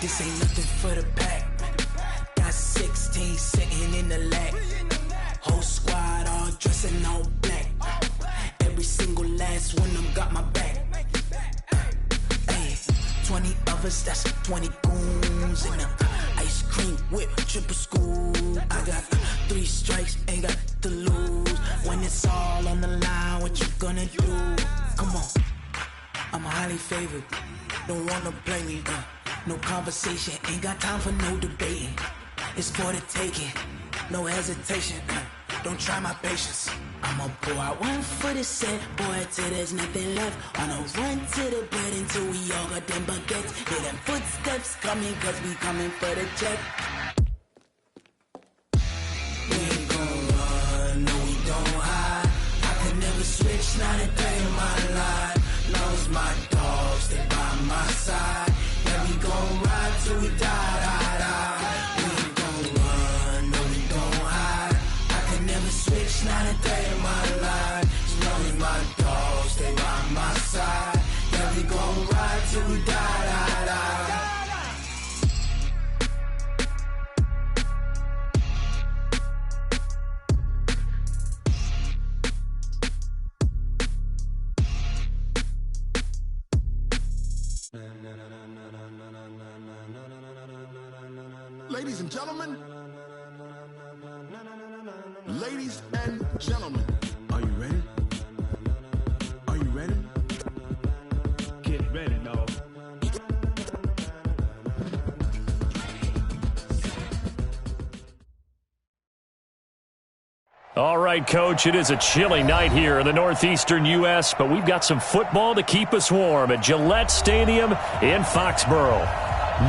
This ain't nothing for the pack. Got 16 sitting in the lap. Whole squad all dressing all black. Every single last one of them got my back. Hey, 20 of us, that's 20 goons in the ice cream whip, triple school. I got 3 strikes, ain't got to lose. When it's all on the line, what you gonna do? Come on, I'm highly favored. Don't wanna play me, no conversation. Ain't got time for no debating. It's for the taking, no hesitation. Don't try my patience. I'ma pour out one for the set, boy, till there's nothing left. On a run to the bed until we all got them baguettes. Hear them footsteps coming, cause we coming for the check. We ain't gon' run, no we don't hide. I could never switch, not a day in my life. Lost my dogs, they by my side. Yeah, we gon' ride till we die, die, die. We ain't gon' run, no we don't hide. I could never switch, not a day in my life. As long as my dogs stay by my side. Yeah, we gon' ride till we die, die, die. Ladies and gentlemen, ladies and gentlemen, are you ready? Are you ready? Get ready, dog. All right, Coach, it is a chilly night here in the northeastern U.S., but we've got some football to keep us warm at Gillette Stadium in Foxborough.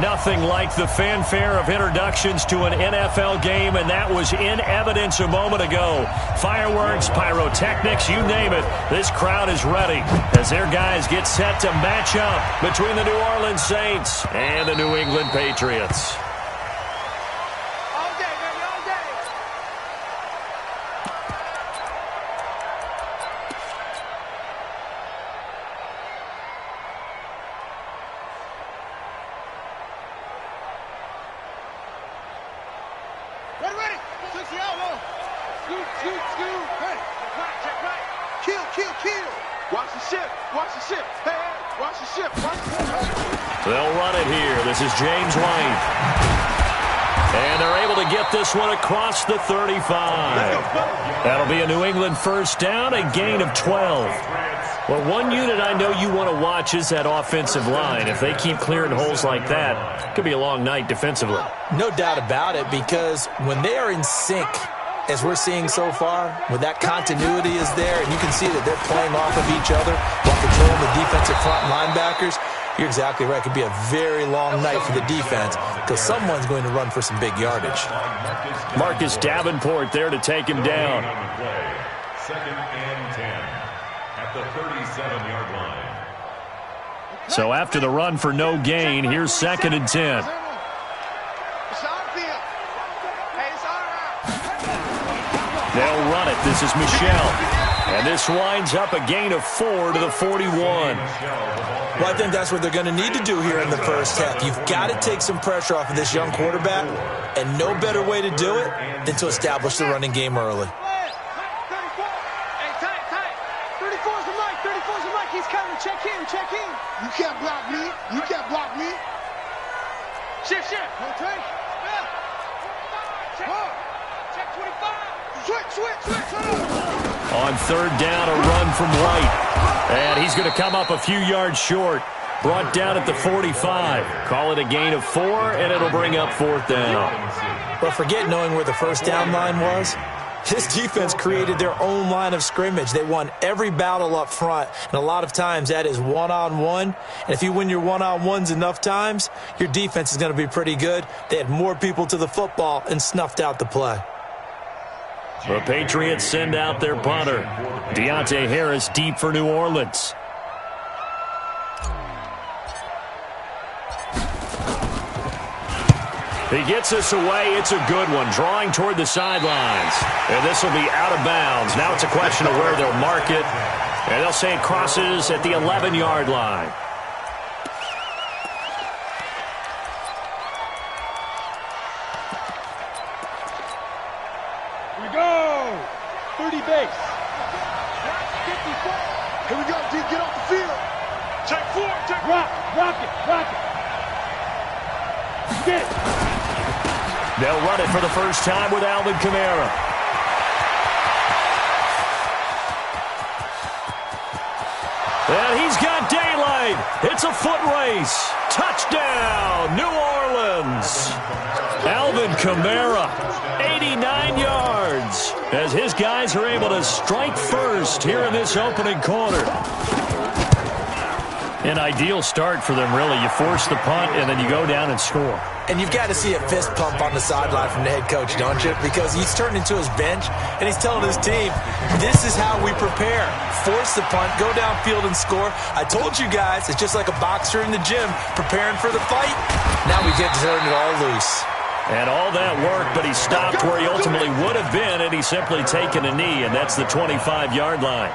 Nothing like the fanfare of introductions to an NFL game, and that was in evidence a moment ago. Fireworks, pyrotechnics, you name it. This crowd is ready as their guys get set to match up between the New Orleans Saints and the New England Patriots. They'll run it here. This is James White. And they're able to get this one across the 35. That'll be a New England first down, a gain of 12. Well, one unit I know you want to watch is that offensive line. If they keep clearing holes like that, it could be a long night defensively. No doubt about it, because when they are in sync, as we're seeing so far, when that continuity is there, and you can see that they're playing off of each other while controlling the defensive front linebackers, you're exactly right. It could be a very long night for the defense because someone's going to run for some big yardage. Marcus Davenport there to take him down. Second and 10 at the 37-yard line. So after the run for no gain, here's second and 10. They'll run it. This is Michelle. And this winds up a gain of 4 to the 41. Well, I think that's what they're going to need to do here in the first half. You've got to take some pressure off of this young quarterback, and no better way to do it than to establish the running game early. 34's the mic. 34's the mic. He's coming. Check in. Check in. You can't block me. You can't block me. Shift. Okay. Check 25. Switch. On third down, a run from White. And he's going to come up a few yards short. Brought down at the 45. Call it a gain of 4, and it'll bring up fourth down. But forget knowing where the first down line was. This defense created their own line of scrimmage. They won every battle up front, and a lot of times that is one-on-one. And if you win your one-on-ones enough times, your defense is going to be pretty good. They had more people to the football and snuffed out the play. The Patriots send out their punter. Deontay Harris deep for New Orleans. He gets this away. It's a good one. Drawing toward the sidelines. And this will be out of bounds. Now it's a question of where they'll mark it. And they'll say it crosses at the 11-yard line. Here we go, D. Get off the field. Check 4. Check. Rock it. Get. They'll run it for the first time with Alvin Kamara. And he's got daylight. It's a foot race. Touchdown, New Orleans. Alvin Kamara, 89 yards, as his guys are able to strike first here in this opening quarter. An ideal start for them, really. You force the punt, and then you go down and score. And you've got to see a fist pump on the sideline from the head coach, don't you? Because he's turned into his bench, and he's telling his team, this is how we prepare. Force the punt, go downfield and score. I told you guys, it's just like a boxer in the gym preparing for the fight. Now we get to turn it all loose. And all that work, but he stopped where he ultimately would have been, and he's simply taken a knee, and that's the 25-yard line.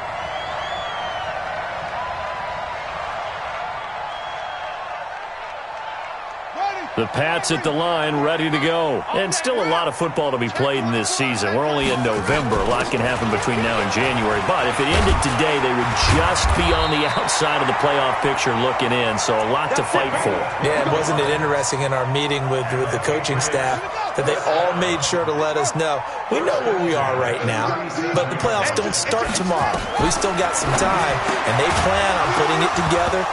The Pats at the line, ready to go. And still a lot of football to be played in this season. We're only in November. A lot can happen between now and January. But if it ended today, they would just be on the outside of the playoff picture looking in. So a lot to fight for. Yeah, and wasn't it interesting in our meeting with the coaching staff that they all made sure to let us know, we know where we are right now, but the playoffs don't start tomorrow. We still got some time, and they plan on putting it together,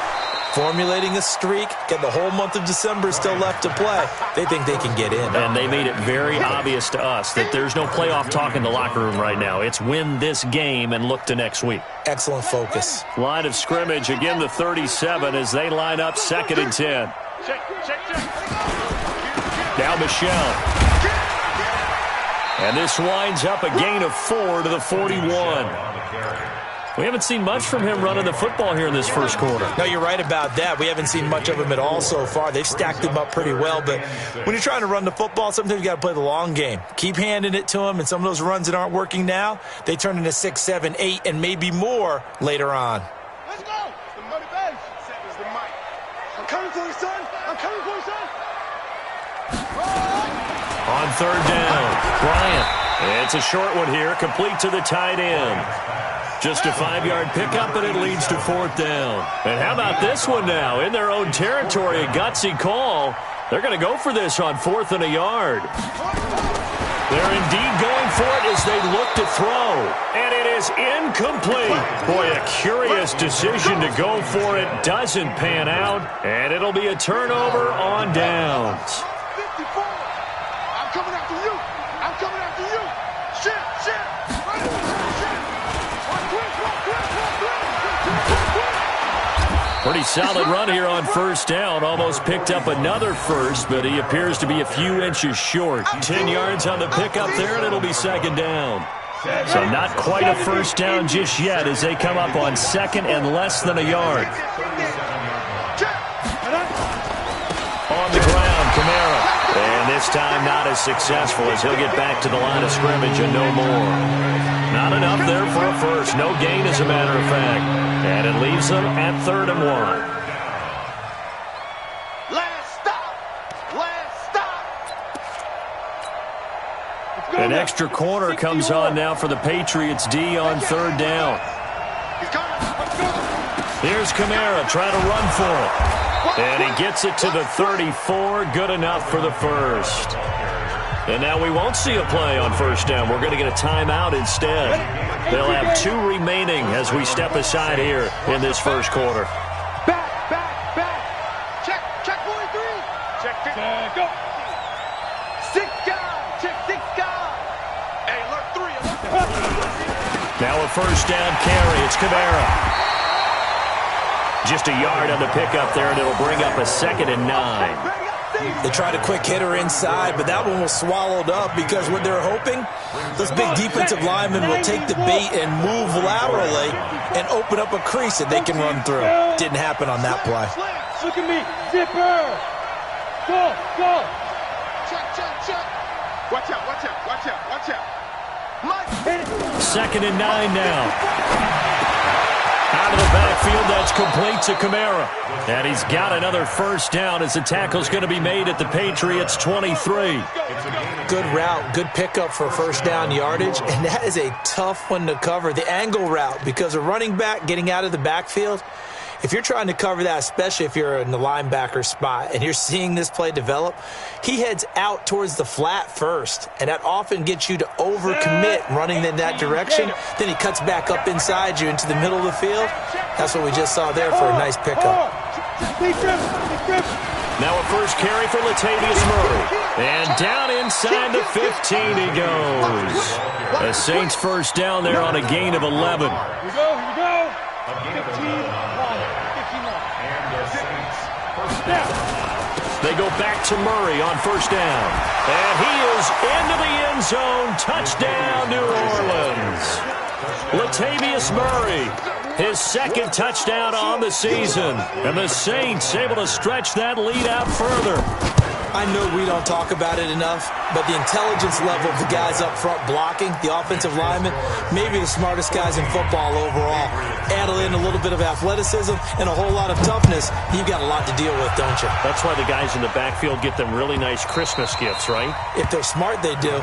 formulating a streak, get the whole month of December still left to play. They think they can get in. And they made it very obvious to us that there's no playoff talk in the locker room right now. It's win this game and look to next week. Excellent focus. Line of scrimmage, again the 37 as they line up 2nd and 10. Now Michelle. And this winds up a gain of 4 to the 41. We haven't seen much from him running the football here in this first quarter. No, you're right about that. We haven't seen much of him at all so far. They've stacked him up pretty well, but when you're trying to run the football, sometimes you got to play the long game. Keep handing it to him, and some of those runs that aren't working now, they turn into 6, 7, 8, and maybe more later on. Let's go. The money bench. Is the mic. I'm coming for you, son. I'm coming for you, son. On 3rd down, Bryant. It's a short one here, complete to the tight end. Just a 5-yard pickup, and it leads to 4th down. And how about this one now? In their own territory, a gutsy call. They're going to go for this on 4th and a yard. They're indeed going for it as they look to throw. And it is incomplete. Boy, a curious decision to go for it. Doesn't pan out. And it'll be a turnover on downs. 54. I'm coming after you. I'm coming after you. Shit. Pretty solid run here on 1st down. Almost picked up another first, but he appears to be a few inches short. 10 yards on the pickup there, and it'll be 2nd down. So not quite a 1st down just yet as they come up on 2nd and less than a yard. On the ground, Kamara. And this time not as successful as he'll get back to the line of scrimmage and no more. Not enough there for a first. No gain, as a matter of fact. And it leaves them at 3rd and 1. Last stop. An extra corner comes on now for the Patriots D on 3rd down. He's coming. Let's go. Here's Kamara trying to run for it. And he gets it to the 34. Good enough for the first. And now we won't see a play on 1st down. We're going to get a timeout instead. They'll have 2 remaining as we step aside here in this first quarter. Back. Check 43. Check. Go. 6 guys. Check 6 guys. Hey, alert 3. Now a 1st down carry. It's Kamara. Just a yard on the pickup there, and it'll bring up a 2nd and 9. They tried a quick hitter inside, but that one was swallowed up because what they're hoping, those big defensive linemen will take the bait and move laterally and open up a crease that they can run through. Didn't happen on that play. Look at me. Zipper. Go. Check. Watch out. 2nd and 9 now. Out of the backfield, that's complete to Kamara. And he's got another first down as the tackle's going to be made at the Patriots' 23. Good route, good pickup for first down yardage, and that is a tough one to cover, the angle route, because a running back getting out of the backfield, if you're trying to cover that, especially if you're in the linebacker spot and you're seeing this play develop, he heads out towards the flat first, and that often gets you to overcommit running in that direction. Then he cuts back up inside you into the middle of the field. That's what we just saw there for a nice pickup. Now a first carry for Latavius Murray. And down inside the 15 he goes. The Saints first down there on a gain of 11. Here we go. 15. They go back to Murray on first down. And he is into the end zone. Touchdown, New Orleans. Latavius Murray, his second touchdown on the season. And the Saints able to stretch that lead out further. I know we don't talk about it enough, but the intelligence level of the guys up front blocking, the offensive linemen, maybe the smartest guys in football overall. Add in a little bit of athleticism and a whole lot of toughness, you've got a lot to deal with, don't you? That's why the guys in the backfield get them really nice Christmas gifts, right? If they're smart, they do.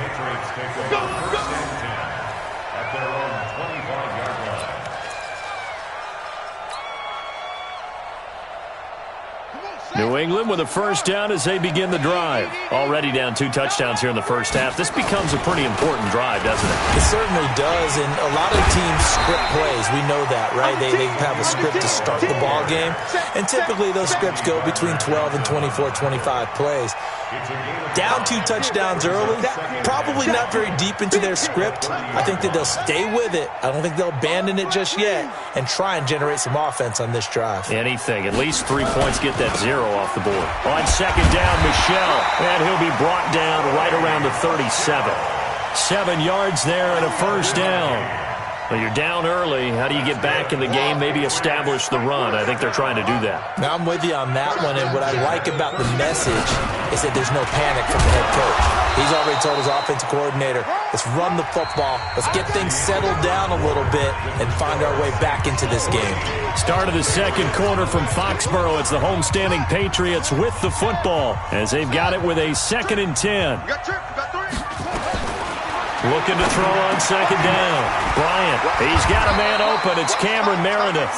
New England with a first down as they begin the drive. Already down 2 touchdowns here in the first half. This becomes a pretty important drive, doesn't it? It certainly does, and a lot of teams script plays. We know that, right? They have a script to start the ball game, and typically those scripts go between 12 and 24, 25 plays. Down 2 touchdowns early, probably not very deep into their script. I think that they'll stay with it. I don't think they'll abandon it just yet and try and generate some offense on this drive. Anything. At least 3 points, get that 0 off the board. On second down, Michel. And he'll be brought down right around the 37. 7 yards there and a first down. Well, you're down early. How do you get back in the game, maybe establish the run? I think they're trying to do that. Now, I'm with you on that one, and what I like about the message is that there's no panic from the head coach. He's already told his offensive coordinator, let's run the football, let's get things settled down a little bit and find our way back into this game. Start of the second quarter from Foxborough. It's the homestanding Patriots with the football as they've got it with a 2nd and 10. Looking to throw on second down. Bryant, he's got a man open. It's Cameron Meredith.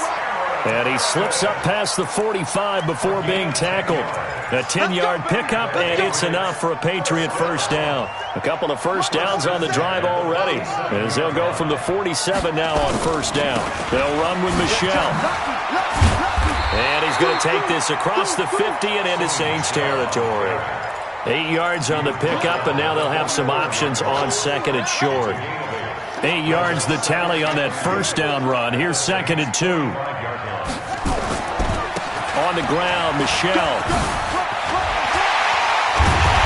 And he slips up past the 45 before being tackled. A 10-yard pickup, and it's enough for a Patriot first down. A couple of first downs on the drive already, as they'll go from the 47 now on first down. They'll run with Michel. And he's going to take this across the 50 and into Saints territory. 8 yards on the pickup, and now they'll have some options on second and short. 8 yards the tally on that first down run. Here's 2nd and 2. On the ground, Michel.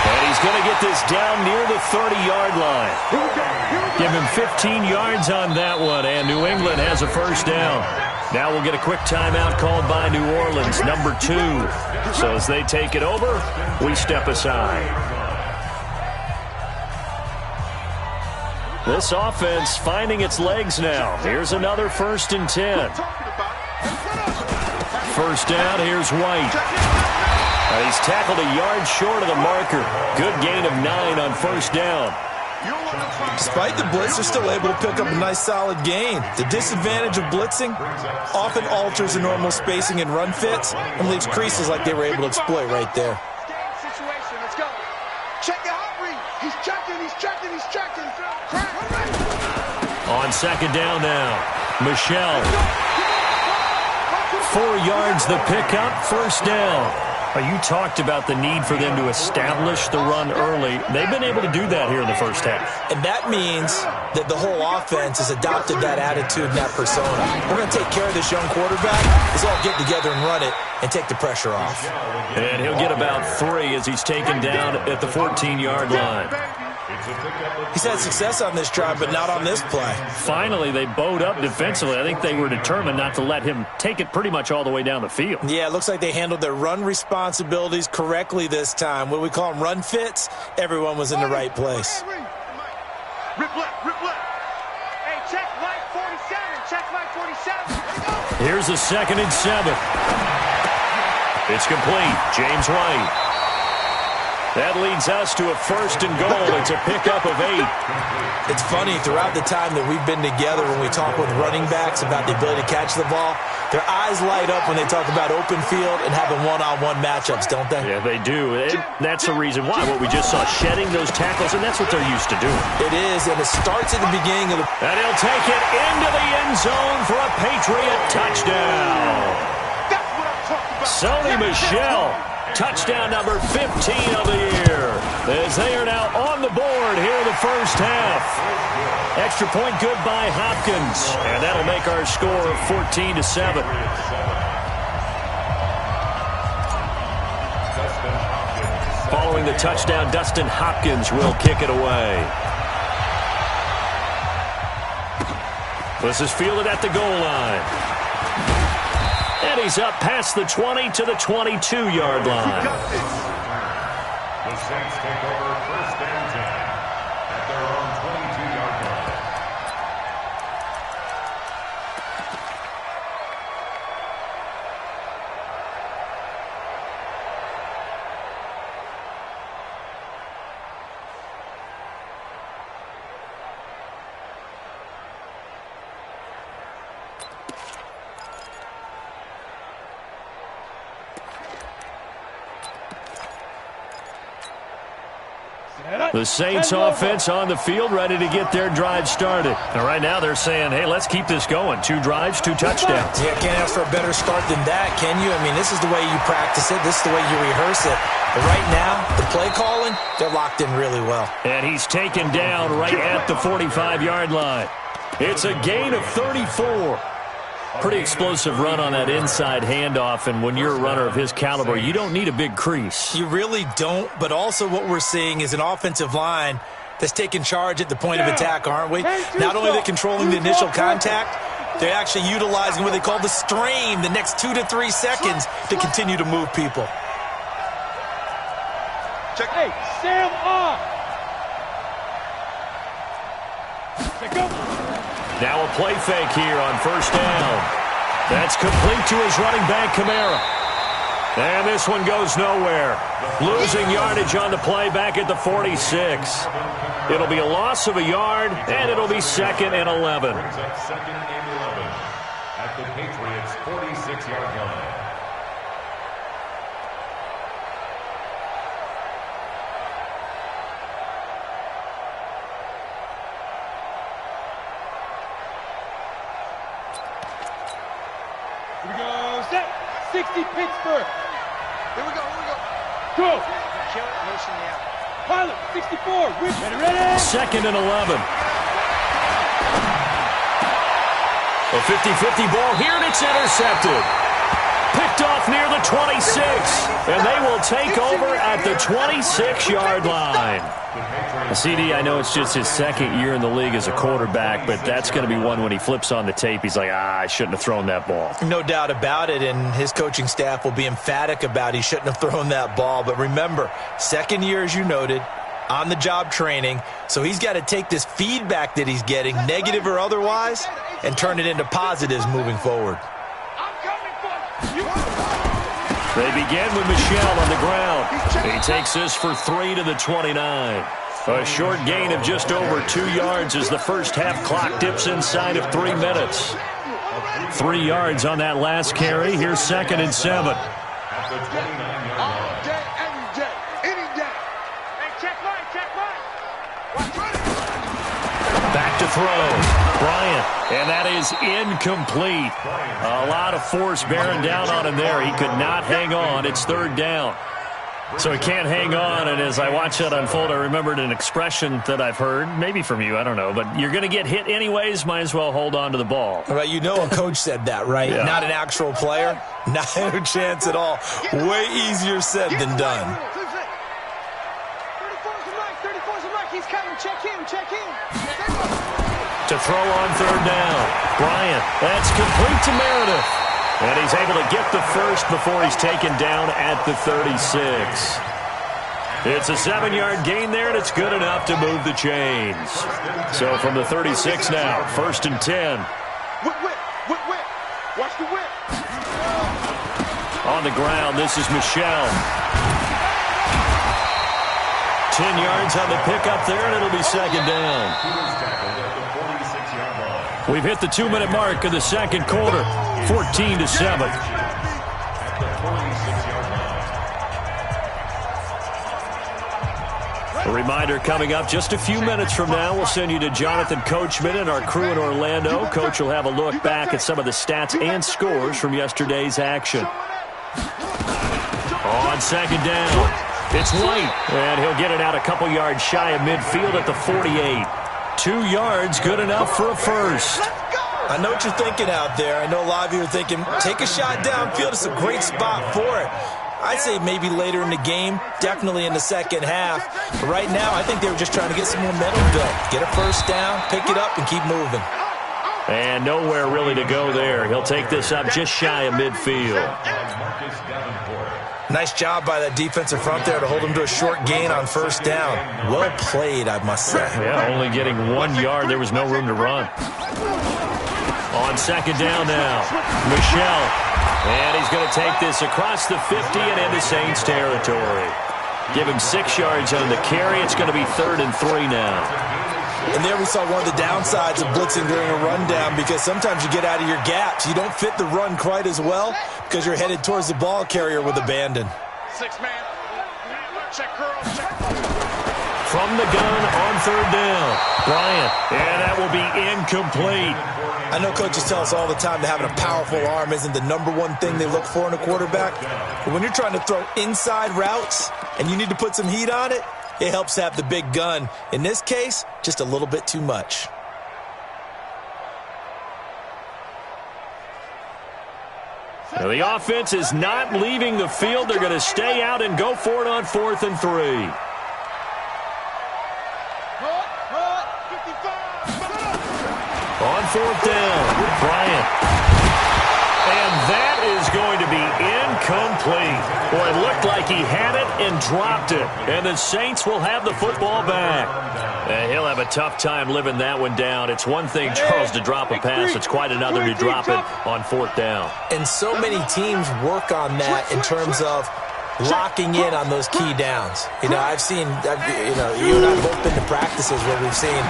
And he's going to get this down near the 30-yard line. Give him 15 yards on that one, and New England has a first down. Now we'll get a quick timeout called by New Orleans, number 2. So as they take it over, we step aside. This offense finding its legs now. Here's another 1st and 10. First down, here's White. He's tackled a yard short of the marker. Good gain of 9 on first down. Despite the blitz, they're still able to pick up a nice solid gain. The disadvantage of blitzing often alters the normal spacing and run fits and leaves creases like they were able to exploit right there. Let's go. Check the hot read. He's checking. On second down now, Michel. 4 yards the pickup, first down. You talked about the need for them to establish the run early. They've been able to do that here in the first half. And that means that the whole offense has adopted that attitude and that persona. We're going to take care of this young quarterback. Let's all get together and run it and take the pressure off. And he'll get about 3 as he's taken down at the 14-yard line. He's had success on this drive, but not on this play. Finally, they bowed up defensively. I think they were determined not to let him take it pretty much all the way down the field. Yeah, it looks like they handled their run responsibilities correctly this time. What we call them run fits, everyone was in the right place. Rip left. Hey, check light 47. Here's a 2nd and 7. It's complete. James White. That leads us to a 1st and goal. It's a pickup of 8. It's funny, throughout the time that we've been together, when we talk with running backs about the ability to catch the ball, their eyes light up when they talk about open field and having one-on-one matchups, don't they? Yeah, they do. And that's the reason why. What we just saw, shedding those tackles, and that's what they're used to doing. It is, and it starts at the beginning of the... And he'll take it into the end zone for a Patriot touchdown. That's what I'm talking about. Sony Michel. Touchdown number 15 of the year, as they are now on the board here in the first half. Extra point good by Hopkins, and that'll make our score 14-7. Following the touchdown, Dustin Hopkins will kick it away. This is fielded at the goal line. And he's up past the 20 to the 22-yard line. The Saints take over 1st and 10 at their own 22-yard line. The Saints offense on the field, ready to get their drive started. And right now they're saying, hey, let's keep this going. 2 drives, 2 touchdowns. Yeah, can't ask for a better start than that, can you? I mean, this is the way you practice it. This is the way you rehearse it. But right now, the play calling, they're locked in really well. And he's taken down right at the 45-yard line. It's a gain of 34. Pretty explosive run on that inside handoff, and when you're a runner of his caliber, you don't need a big crease. You really don't, but also what we're seeing is an offensive line that's taking charge at the point of attack, aren't we? Not only are they controlling the initial contact, they're actually utilizing what they call the strain, the next 2 to 3 seconds, to continue to move people. Check. Hey, Sam off. Check up. Now a play fake here on 1st down. That's complete to his running back, Kamara. And this one goes nowhere. Losing yardage on the play back at the 46. It'll be a loss of a yard, and it'll be 2nd and 11. Brings up 2nd and 11 at the Patriots' 46-yard line. Here we go. Set. 60 Pittsburgh. Here we go. Go. Kill it, motion the out. Pilot, 64. Ready. 2nd and 11. A 50-50 ball here, and it's intercepted. Picked off near the 26, and they will take over at the 26-yard line. CD, I know it's just his 2nd year in the league as a quarterback, but that's going to be one when he flips on the tape. He's like, I shouldn't have thrown that ball. No doubt about it, and his coaching staff will be emphatic about he shouldn't have thrown that ball. But remember, 2nd year, as you noted, on-the-job training, so he's got to take this feedback that he's getting, negative or otherwise, and turn it into positives moving forward. I'm coming for you. They begin with Michel on the ground. He takes this for 3 to the 29. A short gain of just over 2 yards as the first half clock dips inside of 3 minutes. 3 yards on that last carry. Here's 2nd and 7. At the 29-yard line. All day, every day, any day. Hey, check mine. Back to throw. Bryant, and that is incomplete. A lot of force bearing down on him there. He could not hang on. It's 3rd down. So he can't hang on, and as I watch that unfold, I remembered an expression that I've heard, maybe from you, I don't know, but you're going to get hit anyways, might as well hold on to the ball. Right, you know a coach said that, right? Yeah. Not an actual player? Not a chance at all. Way easier said than done. 34's a mark. He's coming. Check him. To throw on 3rd down. Bryant, that's complete to Meredith. And he's able to get the first before he's taken down at the 36. It's a 7-yard gain there, and it's good enough to move the chains. So from the 36 now, 1st and 10. Whip. Watch the whip. On the ground, this is Michelle. 10 yards on the pickup there, and it'll be second down. We've hit the 2-minute mark of the second quarter, 14-7. A reminder coming up just a few minutes from now, we'll send you to Jonathan Coachman and our crew in Orlando. Coach will have a look back at some of the stats and scores from yesterday's action. On second down, it's White, and he'll get it out a couple yards shy of midfield at the 48. 2 yards, good enough for a first. I know what you're thinking out there. I know a lot of you are thinking, take a shot downfield. It's a great spot for it. I'd say maybe later in the game, definitely in the second half. But right now, I think they were just trying to get some momentum built. Get a first down, pick it up, and keep moving. And nowhere really to go there. He'll take this up just shy of midfield. Nice job by that defensive front there to hold him to a short gain on first down. Well played, I must say. Yeah, only getting 1 yard. There was no room to run. On second down now, Michelle. And he's going to take this across the 50 and into Saints territory. Give him 6 yards on the carry. It's going to be 3rd and 3 now. And there we saw one of the downsides of blitzing during a rundown, because sometimes you get out of your gaps. You don't fit the run quite as well because you're headed towards the ball carrier with abandon. 6-man. Check curl. Check. From the gun on 3rd down, Bryant. And that will be incomplete. I know coaches tell us all the time that having a powerful arm isn't the #1 thing they look for in a quarterback. But when you're trying to throw inside routes and you need to put some heat on it, it helps to have the big gun. In this case, just a little bit too much. Now the offense is not leaving the field. They're going to stay out and go for it on 4th and 3. On 4th down, Bryant. And that is going to be incomplete. Well, it looked like he had it and dropped it. And the Saints will have the football back. And he'll have a tough time living that one down. It's one thing, Charles, to drop a pass. It's quite another to drop it on 4th down. And so many teams work on that in terms of locking in on those key downs. You know, I've seen, you and I have both been to practices where we've seen,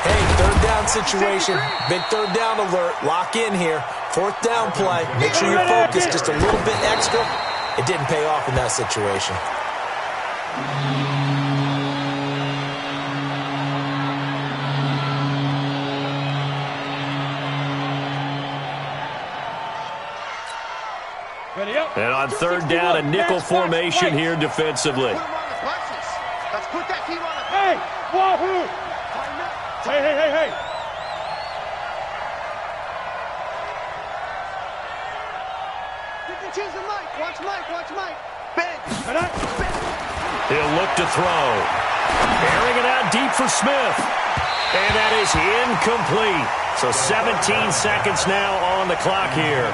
hey, 3rd down situation, big 3rd down alert, lock in here, 4th down play, make sure you're focused just a little bit extra. It didn't pay off in that situation. And on 3rd down, a nickel formation here defensively. Let's put that team on a... Hey! Wahoo! Hey! You can choose the Mike. Watch Mike. Bend. He'll look to throw. Airing it out deep for Smith. And that is incomplete. So 17 seconds now on the clock here.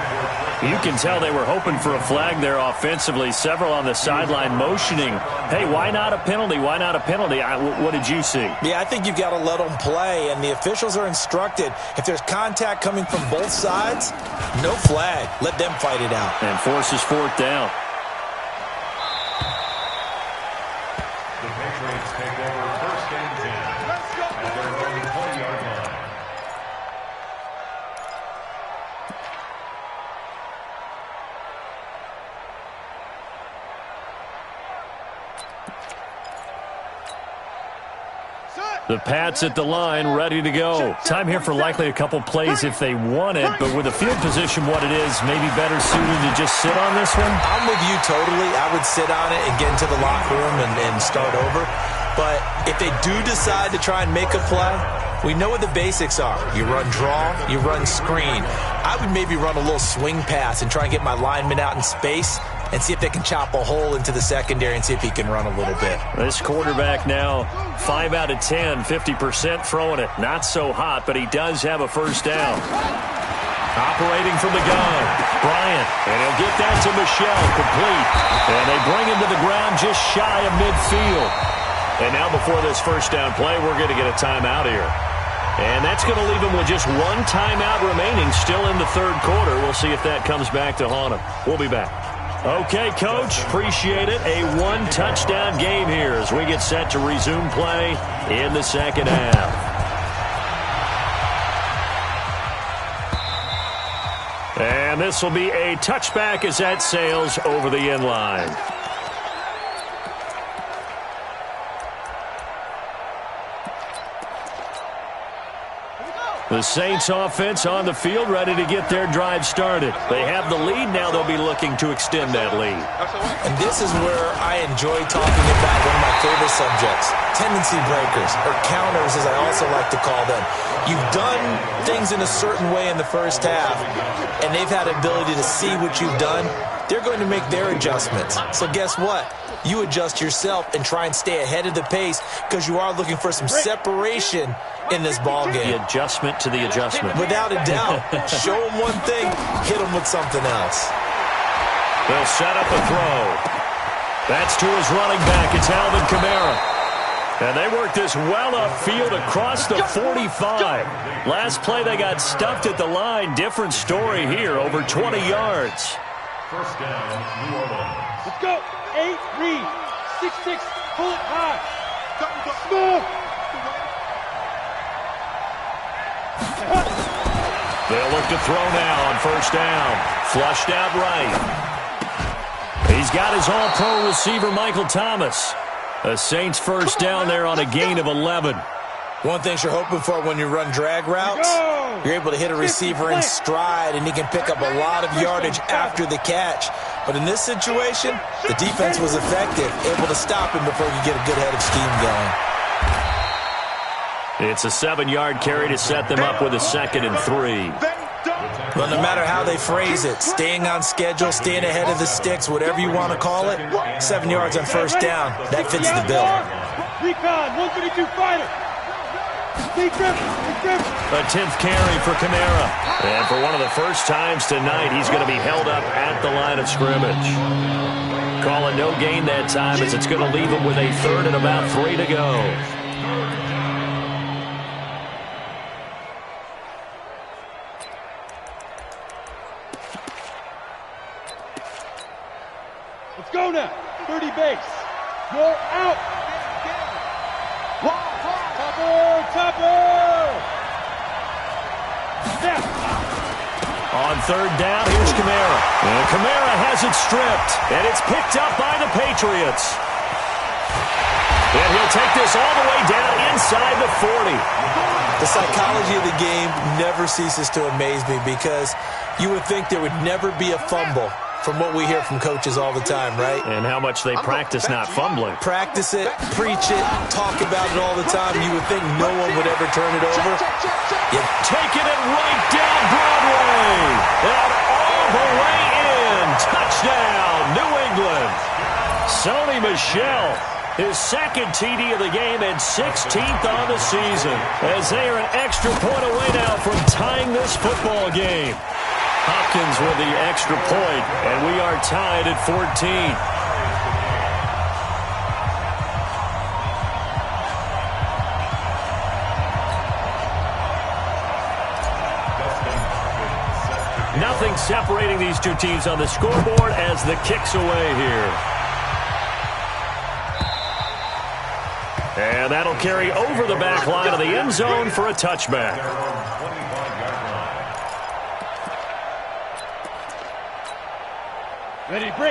You can tell they were hoping for a flag there offensively. Several on the sideline motioning, hey, why not a penalty? Why not a penalty? What did you see? Yeah, I think you've got to let them play, and the officials are instructed, if there's contact coming from both sides, no flag. Let them fight it out. And forces 4th down. The Patriots take over 1st and 10 at their own 20-yard line. The Pats at the line, ready to go. Time here for likely a couple plays if they want it, but with the field position what it is, maybe better suited to just sit on this one? I'm with you totally. I would sit on it and get into the locker room and start over. But if they do decide to try and make a play, we know what the basics are. You run draw, you run screen. I would maybe run a little swing pass and try and get my lineman out in space and see if they can chop a hole into the secondary and see if he can run a little bit. This quarterback now, 5 out of 10, 50% throwing it. Not so hot, but he does have a first down. Operating from the gun, Bryant, and he'll get that to Michelle, complete. And they bring him to the ground just shy of midfield. And now before this first down play, we're going to get a timeout here. And that's going to leave him with just one timeout remaining still in the 3rd quarter. We'll see if that comes back to haunt him. We'll be back. Okay, Coach, appreciate it. A one-touchdown game here as we get set to resume play in the second half. And this will be a touchback as that sails over the end line. The Saints offense on the field, ready to get their drive started. They have the lead. Now they'll be looking to extend that lead. And this is where I enjoy talking about one of my favorite subjects, tendency breakers, or counters as I also like to call them. You've done things in a certain way in the first half, and they've had the ability to see what you've done. They're going to make their adjustments. So guess what? You adjust yourself and try and stay ahead of the pace because you are looking for some separation in this ball game. The adjustment to the adjustment. Without a doubt. Show them one thing, hit them with something else. They'll set up a throw. That's to his running back. It's Alvin Kamara. And they work this well upfield across the 45. Last play they got stuffed at the line. Different story here, over 20 yards. First down, New Orleans. Let's go. 8, read. 6-6, pull it high. Move. They'll look to throw now on first down. Flushed out right. He's got his all-pro receiver, Michael Thomas. The Saints first down there on a gain of 11. One thing you're hoping for when you run drag routes, you're able to hit a receiver in stride, and he can pick up a lot of yardage after the catch. But in this situation, the defense was effective, able to stop him before you get a good head of steam going. It's a 7-yard carry to set them up with a 2nd and 3. Well, no matter how they phrase it, staying on schedule, staying ahead of the sticks, whatever you want to call it, 7 yards on first down, that fits the bill. Recon, 132 fighter. A 10th carry for Kamara. And for one of the first times tonight, he's going to be held up at the line of scrimmage. Calling no gain that time as it's going to leave him with a 3rd and about 3 to go. Let's go now. 30 base. You're out. Topper. On 3rd down, here's Kamara. And Kamara has it stripped, and it's picked up by the Patriots. And he'll take this all the way down inside the 40. The psychology of the game never ceases to amaze me because you would think there would never be a fumble from what we hear from coaches all the time, right? And how much they practice not fumbling. Practice it, preach it, talk about it all the time. You would think no one would ever turn it over. Yep. Taking it right down Broadway. And all the way in. Touchdown, New England. Sony Michel, his 2nd TD of the game and 16th on the season. As they are an extra point away now from tying this football game. Hopkins with the extra point, and we are tied at 14. Nothing separating these two teams on the scoreboard as the kick's away here. And that'll carry over the back line of the end zone for a touchback.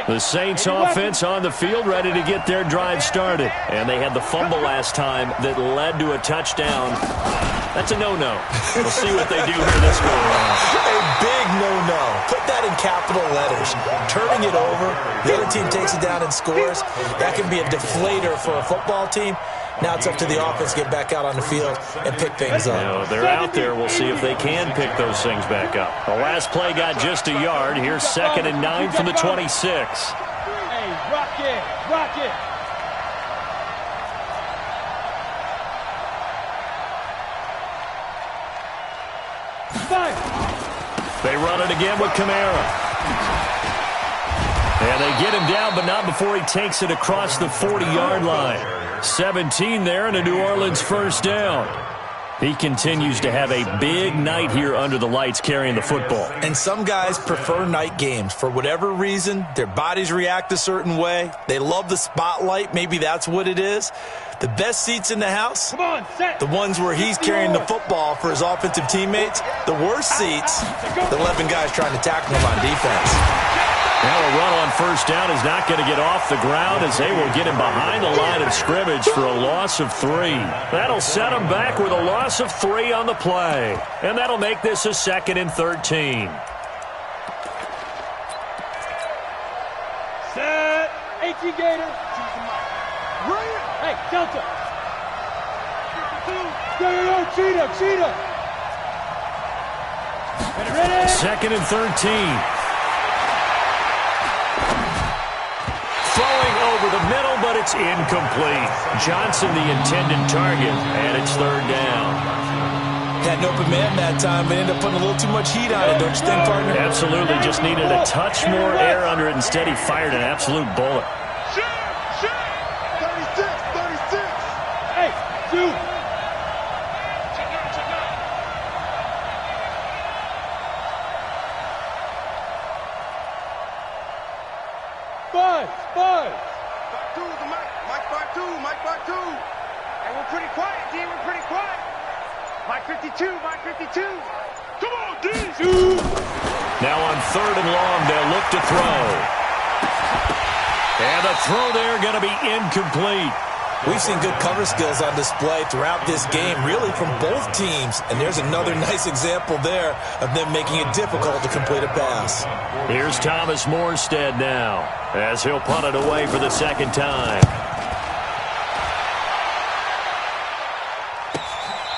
The Saints offense on the field ready to get their drive started. And they had the fumble last time that led to a touchdown. That's a no-no. We'll see what they do here this go around. A big no-no. Put that in capital letters. Turning it over, the other team takes it down and scores. That can be a deflator for a football team. Now it's up to the offense to get back out on the field and pick things up. You know, they're out there. We'll see if they can pick those things back up. The last play got just a yard. Here's 2nd and 9 from the 26. Hey, rock it, rock it. They run it again with Kamara. And they get him down, but not before he takes it across the 40-yard line. 17 there and a New Orleans first down. He continues to have a big night here under the lights carrying the football. And some guys prefer night games. For whatever reason, their bodies react a certain way. They love the spotlight. Maybe that's what it is. The best seats in the house, the ones where he's carrying the football for his offensive teammates. The worst seats, the 11 guys trying to tackle him on defense. Now a run on first down is not going to get off the ground as they will get him behind the line of scrimmage for a loss of 3. That'll set him back with a loss of 3 on the play. And that'll make this a 2nd and 13. Set. 18 Gator. Hey, Delta. Go, Cheetah. Ready? 2nd and 13. Throwing over the middle, but it's incomplete. Johnson, the intended target, and it's 3rd down. Had an open man that time, but ended up putting a little too much heat on it, don't you think, partner? Absolutely. Just needed a touch more air under it. Instead, he fired an absolute bullet. 36. Hey, 2. Buzz. Mike 2. And we're pretty quiet, D. We're pretty quiet. Mike 52. Come on, D. 2. Now on 3rd and long, they'll look to throw. And the throw there going to be incomplete. We've seen good cover skills on display throughout this game, really from both teams. And there's another nice example there of them making it difficult to complete a pass. Here's Thomas Morstead now, as he'll punt it away for the 2nd time.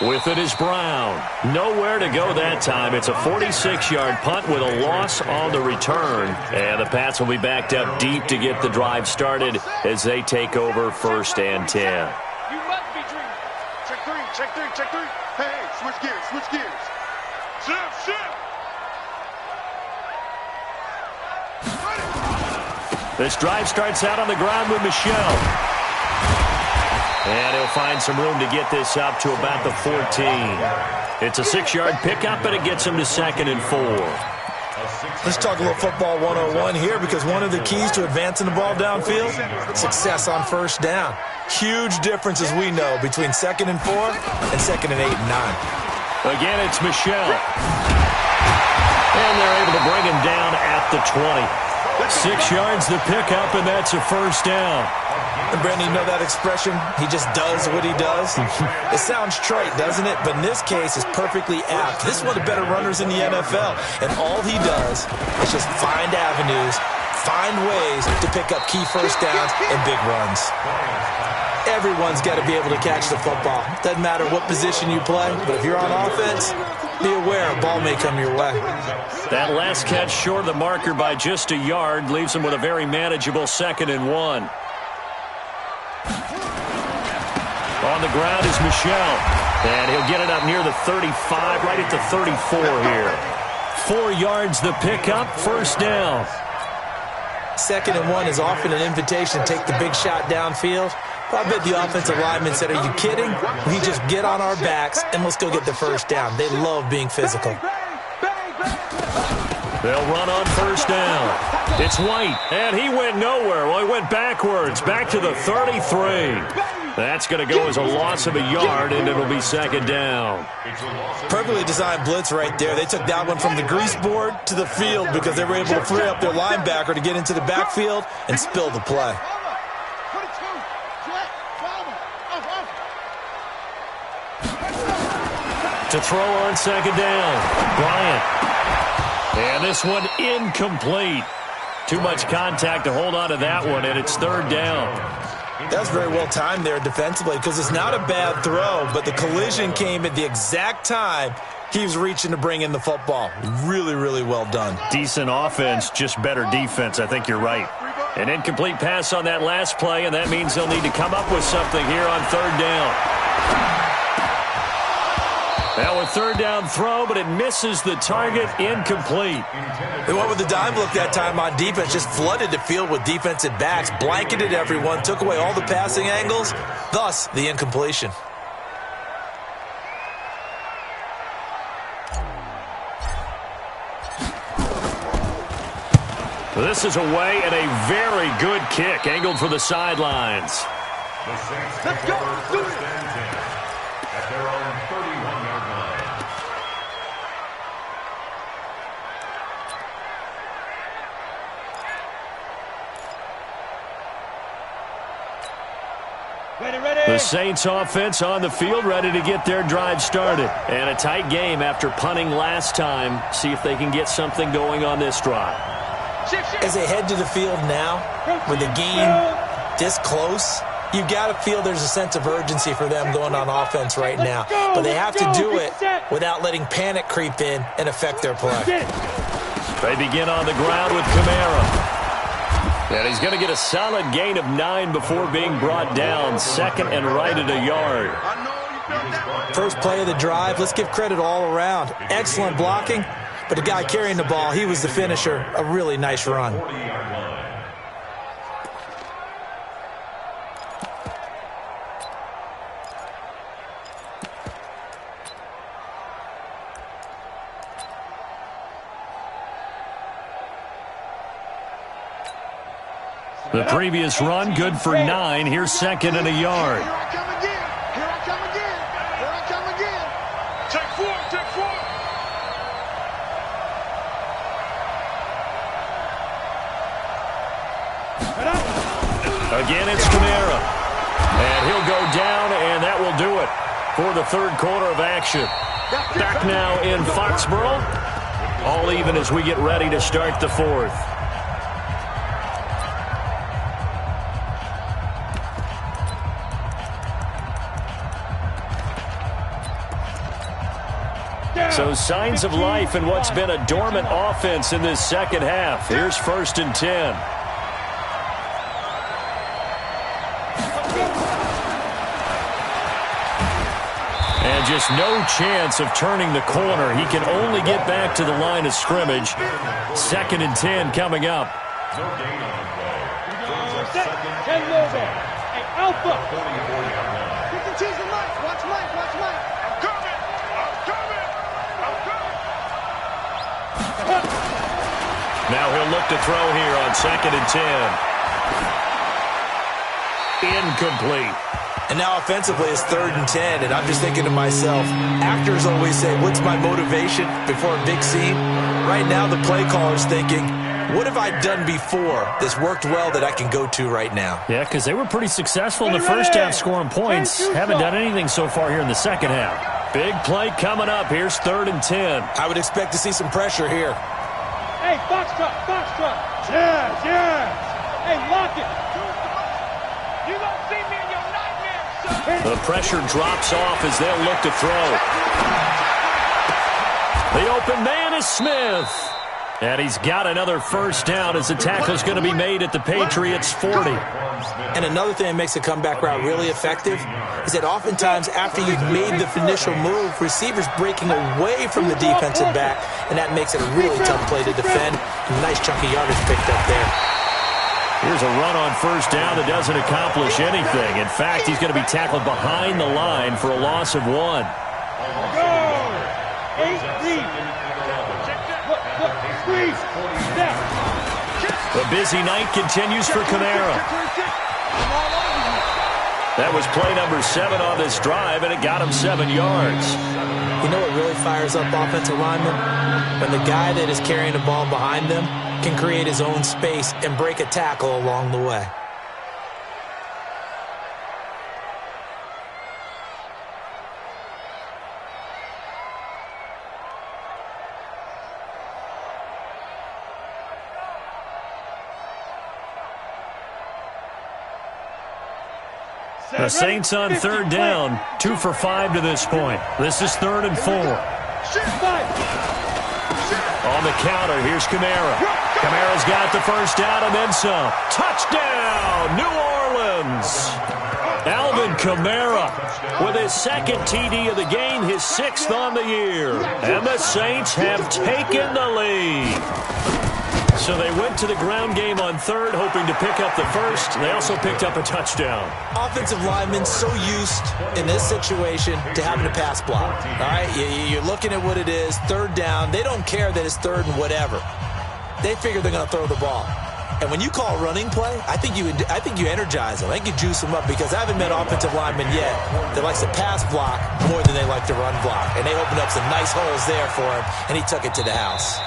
With it is Brown. Nowhere to go that time. It's a 46-yard punt with a loss on the return. And the Pats will be backed up deep to get the drive started as they take over 1st and 10. You must be dreaming. Check 3. Hey, switch gears. Shift. This drive starts out on the ground with Michel. And he'll find some room to get this up to about the 14. It's a 6-yard pickup, and it gets him to 2nd and 4. Let's talk a little football 101 here, because one of the keys to advancing the ball downfield, success on 1st down. Huge difference, as we know, between 2nd and 4 and 2nd and 8 and 9. Again, it's Michel. And they're able to bring him down at the 20. 6 yards the pickup, and that's a 1st down. And Brandon, you know that expression? He just does what he does. It sounds trite, doesn't it? But in this case, it's perfectly apt. This is one of the better runners in the NFL. And all he does is just find avenues, find ways to pick up key 1st downs and big runs. Everyone's got to be able to catch the football. Doesn't matter what position you play, but if you're on offense, be aware a ball may come your way. That last catch short of the marker by just a yard leaves him with a very manageable 2nd and 1. On the ground is Michel. And he'll get it up near the 35, right at the 34 here. 4 yards the pickup, 1st down. 2nd and 1 is often an invitation to take the big shot downfield. Well, I bet the offensive lineman said, are you kidding? We just get on our backs and let's go get the 1st down. They love being physical. They'll run on 1st down. It's White, and he went nowhere. Well, he went backwards, back to the 33. That's going to go as a loss of a yard, and it'll be 2nd down. Perfectly designed blitz right there. They took that one from the grease board to the field because they were able to free up their linebacker to get into the backfield and spill the play. To throw on 2nd down, Bryant. And this one incomplete. Too much contact to hold on to that one, and it's 3rd down. That's very well timed there defensively because it's not a bad throw, but the collision came at the exact time he was reaching to bring in the football. Really, really well done. Decent offense, just better defense. I think you're right. An incomplete pass on that last play, and that means they'll need to come up with something here on 3rd down. Now a 3rd down throw, but it misses the target, incomplete. They went with the dime look that time on defense, just flooded the field with defensive backs, blanketed everyone, took away all the passing angles, thus the incompletion. This is away and a very good kick angled for the sidelines. The Saints take over first and 10 at their own 31-yard line. The Saints offense on the field, ready to get their drive started. And a tight game after punting last time. See if they can get something going on this drive. As they head to the field now, with the game this close, you've got to feel there's a sense of urgency for them going on offense right now. But they have to do it without letting panic creep in and affect their play. They begin on the ground with Kamara. And he's going to get a solid gain of 9 before being brought down. Second and right at a yard. First play of the drive, let's give credit all around. Excellent blocking, but the guy carrying the ball, he was the finisher. A really nice run. The previous run, good for 9. Here's second and a yard. Here I come again. Here I come again. Here I come again. Take 4. Take 4. Again, it's Kamara. And he'll go down, and that will do it for the third quarter of action. Back now in Foxborough. All even as we get ready to start the fourth. So signs of life in what's been a dormant offense in this second half. Here's first and 10. And just no chance of turning the corner. He can only get back to the line of scrimmage. Second and 10 coming up. No gain on the play. Set. 10 low there. Hey, Alpha. 44-yard line. You can tease the Mike. Watch Mike. Watch Mike. I'm coming. I'm coming. I'm coming. Now he'll look to throw here on second and 10. Incomplete. And now offensively it's third and 10, and I'm just thinking to myself, actors always say, what's my motivation before a big scene? Right now the play caller's thinking, what have I done before that's worked well that I can go to right now? Yeah, because they were pretty successful in the first half scoring points. Haven't done anything so far here in the second half. Big play coming up. Here's third and 10. I would expect to see some pressure here. Hey, Foxtrot. Foxtrot. Yes, yes. Hey, lock it. You don't see me in your nightmares, son. The pressure drops off as they'll look to throw. The open man is Smith. And he's got another first down as the tackle's going to be made at the Patriots' 40. And another thing that makes the comeback route really effective is that oftentimes after you've made the initial move, receivers breaking away from the defensive back, and that makes it a really tough play to defend. A nice chunk of yardage picked up there. Here's a run on first down that doesn't accomplish anything. In fact, he's going to be tackled behind the line for a loss of 1. Go. 8 deep. Squeeze. Step. The busy night continues for Kamara. That was play number 7 on this drive, and it got him 7 yards. You know what really fires up offensive linemen? When the guy that is carrying the ball behind them can create his own space and break a tackle along the way. The Saints on third down, 2 for 5 to this point. This is third and 4. On the counter, here's Kamara. Kamara's got the first down and then some. Touchdown, New Orleans. Alvin Kamara with his second TD of the game, his 6th on the year. And the Saints have taken the lead. So they went to the ground game on third, hoping to pick up the first. They also picked up a touchdown. Offensive linemen so used in this situation to having a pass block. All right, you're looking at what it is, third down. They don't care that it's third and whatever. they figure they're going to throw the ball. And when you call running play, I think you energize them. I think you juice them up because I haven't met offensive linemen yet that likes to pass block more than they like to run block. And they opened up some nice holes there for him, and he took it to the house.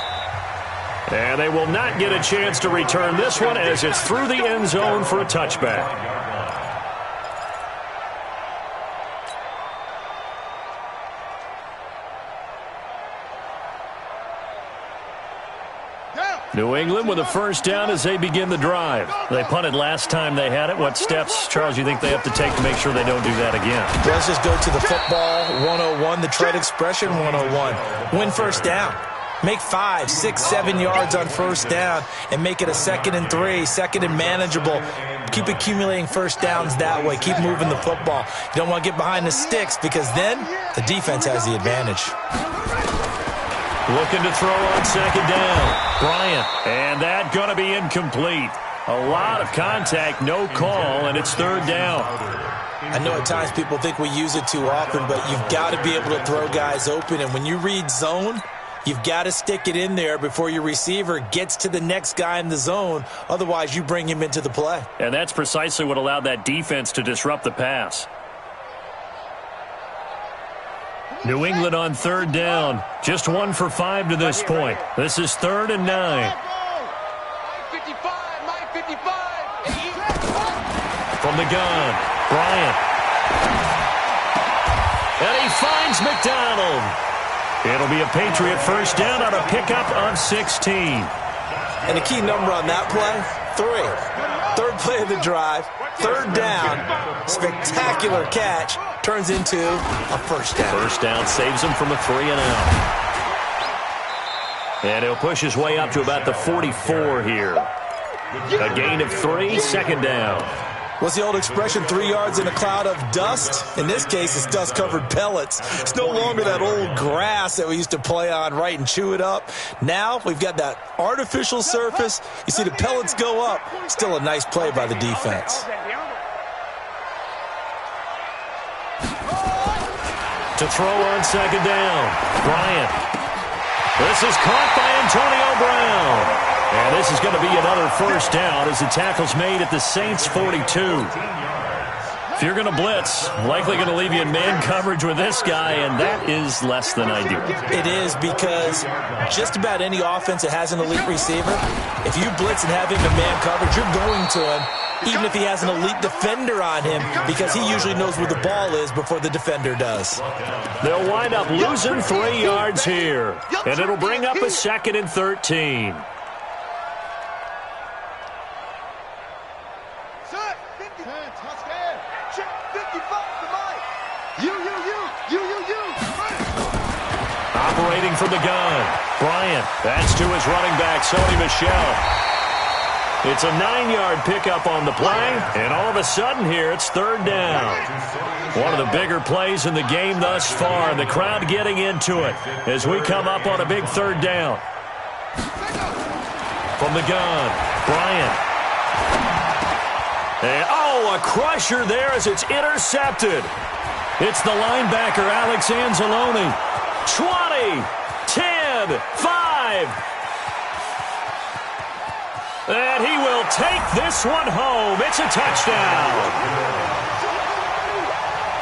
And they will not get a chance to return this one as it's through the end zone for a touchback. New England with a first down as they begin the drive. They punted last time they had it. What steps, Charles, you think they have to take to make sure they don't do that again? Let's just go to the football 101, the trade expression 101. Win first down. Make 5, 6, 7 yards on first down and make it a 2nd and 3, 2nd and manageable. Keep accumulating first downs that way. Keep moving the football. You don't want to get behind the sticks because then the defense has the advantage. Looking to throw on second down. Bryant. And that going to be incomplete. A lot of contact, no call, and it's third down. I know at times people think we use it too often, but you've got to be able to throw guys open. And when you read zone, you've got to stick it in there before your receiver gets to the next guy in the zone. Otherwise, you bring him into the play. And that's precisely what allowed that defense to disrupt the pass. New England on third down. Just 1 for 5 to this point. This is 3rd and 9. From the gun, Bryant. And he finds McDonald. It'll be a Patriot first down on a pickup of 16. And the key number on that play, 3. Third play of the drive, third down, spectacular catch, turns into a first down. First down saves him from a 3 and out. And he'll push his way up to about the 44 here. A gain of 3, 2nd down. What's the old expression, 3 yards in a cloud of dust? In this case, it's dust-covered pellets. It's no longer that old grass that we used to play on, right, and chew it up. Now we've got that artificial surface. You see the pellets go up. Still a nice play by the defense. To throw on second down, Bryant. This is caught by Antonio Brown. And this is going to be another first down as the tackle's made at the Saints' 42. If you're going to blitz, likely going to leave you in man coverage with this guy, and that is less than ideal. It is because just about any offense that has an elite receiver, if you blitz and have him in man coverage, you're going to him, even if he has an elite defender on him, because he usually knows where the ball is before the defender does. They'll wind up losing 3 yards here, and it'll bring up a 2nd and 13. Operating from the gun, Bryant. That's to his running back, Sony Michel. It's a 9-yard pickup on the play, and all of a sudden here, it's third down. One of the bigger plays in the game thus far, and the crowd getting into it as we come up on a big third down. From the gun, Bryant. And, a crusher there as it's intercepted. It's the linebacker, Alex Anzalone. 20, 10, 5. And he will take this one home. It's a touchdown.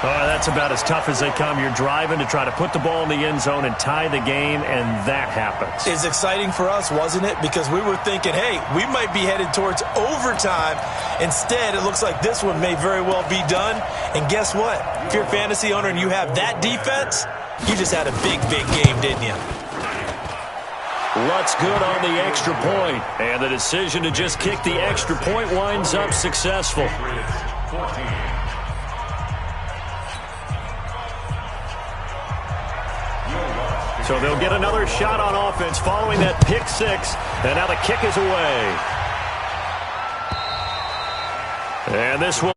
That's about as tough as they come. You're driving to try to put the ball in the end zone and tie the game, and that happens. It's exciting for us, wasn't it? Because we were thinking, hey, we might be headed towards overtime. Instead, it looks like this one may very well be done. And guess what? If you're a fantasy owner and you have that defense, you just had a big, big game, didn't you? Lutz good on the extra point, and the decision to just kick the extra point winds up successful. So they'll get another shot on offense following that pick 6, and now the kick is away. And this will